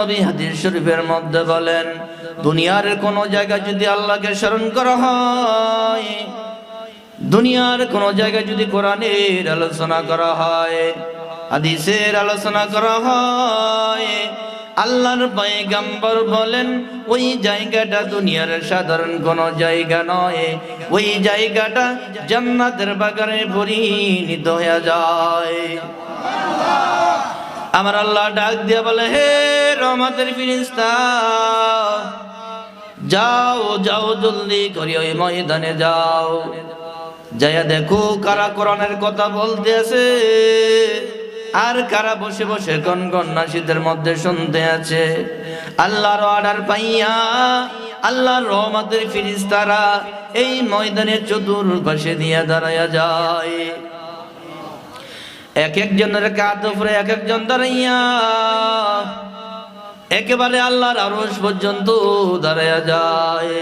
নবী হাদিস শরীফের মধ্যে বলেন, দুনিয়ার কোন জায়গায় যদি আল্লাহকে স্মরণ করা হয়, দুনিয়ার কোন জায়গায় যদি কোরআনের আলোচনা করা হয়, হাদিসের আলোচনা করা হয়, আল্লাহর পয়গম্বর বলেন ওই জায়গাটা দুনিয়ার সাধারণ কোন জায়গা নয়, ওই জায়গাটা জান্নাতের বাগানে পরিণত হয়ে যায়। আমার আল্লাহ ডাক দিয়ে বলে, হে রহমতের ফেরেশতা, যাও যাও জলদি করে ওই ময়দানে যাও, যাইয়া দেখো কারা কোরআনের কথা বলতে আছে আর কারা বসে বসে গনগন নাশিদের মধ্যে শুনতে আছে। আল্লাহর অর্ডার পাইয়া আল্লাহর রহমতের ফেরেশতারা এই ময়দানের চতুর্পাশে দিয়ে দাঁড়ায়া যায়। এক একজনের কাঁধ উপরে এক একজন দাঁড়াইয়া একেবারে আল্লাহর আরশ পর্যন্ত দাঁড়ায়া যায়।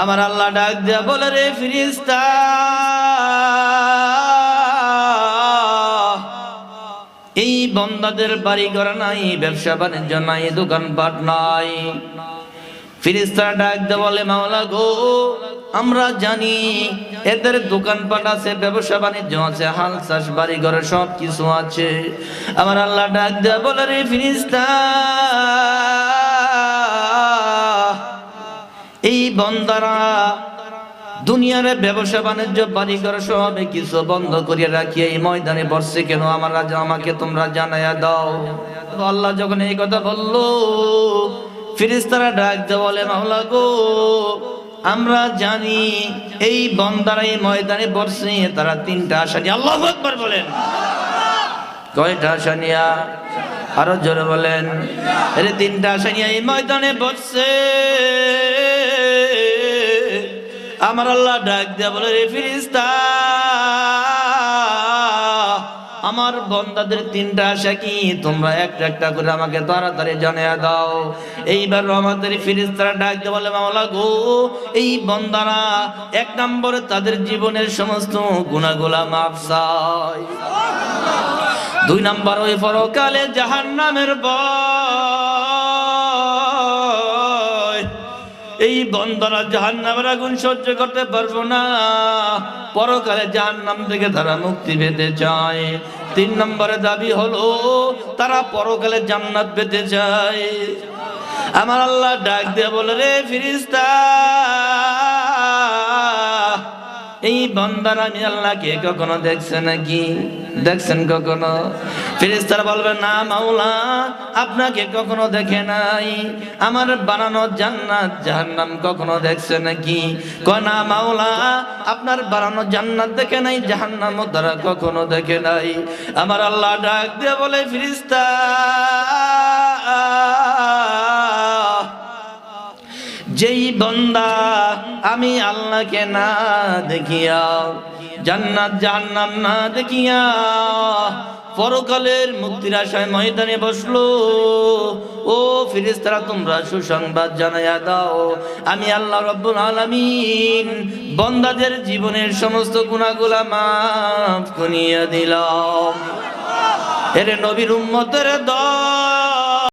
আমার আল্লাহ ডাক দিয়া বলে, রে ফেরেশতা, এই বান্দাদের বাড়ি ঘর নাই, ব্যবসা বাণিজ্য নাই, দোকানপাট নাই। ফেরেশতারা ডাক দিয়ে বলে, মাওলা গো, আমরা জানি এদের দোকানপাট আছে, ব্যবসা বাণিজ্য আছে, হাল চাষ বাড়ি ঘরে সব কিছু আছে। আমার আল্লাহ ডাক দিয়ে বলে, রে ফেরেশতা, এই বান্দারা দুনিয়ার ব্যবসা বাণিজ্য বাড়ি ঘর সব কিছু বন্ধ করিয়া রাখি এই ময়দানে বসছে কেন, আমাকে তোমরা জানাইয়া দাও। আল্লাহ যখন এই কথা বললো, ফেরেশতারা ডাক দিয়ে বলে, মাওলা গো, আমরা জানি এই বান্দারা এই ময়দানে বসছে তারা তিনটা আশা নিয়ে। আল্লাহু আকবার বলেন। কয়টা আশা নিয়া? আরো জোরে বলেন। এর তিনটা আশা নিয়ে এই ময়দানে বসছে। আমার আল্লাহ ডাক দিয়া বলে, রে ফেরেশতা, আমার বান্দাদের তিনটা আশা কি, তোমরা একটা একটা করে আমাকে তাড়াতাড়ি জানিয়ে দাও। এইবার আমাদের ফেরেশতারা ডাক দিয়ে বলে, মাওলা গো, এই বান্দারা এক নম্বরে তাদের জীবনের সমস্ত গুনাহগুলা মাফ চায়, দুই নম্বর ওই পরকালে জাহান্নামের ভয়, এই বান্দারা জাহান্নামের আগুন সহ্য করতে পারবো না, পরকালে জাহান্নাম থেকে তারা মুক্তি পেতে চায়। তিন নম্বরে দাবি হলো তারা পরকালে জান্নাত পেতে চায়। আমার আল্লাহ ডাক দিয়ে বলে, রে ফেরেশতা, এই বান্দারা আমি আল্লাহকে কখনো দেখছে নাকি? দেখছেন কখনো? ফেরেশতারা বলবে, না মাওলা, আপনাকে কখনো দেখে নাই। আমার বানানো জান্নাত জাহান্নাম কখনো দেখছে নাকি? কয় না মাওলা, আপনার বানানো জান্নাত দেখে নাই, জাহান্নাম তারা কখনো দেখে নাই। আমার আল্লাহ ডাক দিয়ে বলে, ফেরেশতা, যেই বান্দা আমি আল্লাহকে না দেখিয়া, জান্নাত জাহান্নাম না দেখিয়া পরকালের মুক্তির আশায় ময়দানে বসলো, ও ফেরেশতারা তোমরা সুসংবাদ জানাইয়া দাও, আমি আল্লাহ রাব্বুল আলামিন বান্দাদের জীবনের সমস্ত গুনাহগুলা মাফ করিয়া দিলাম। এর নবীর উম্মতের দল,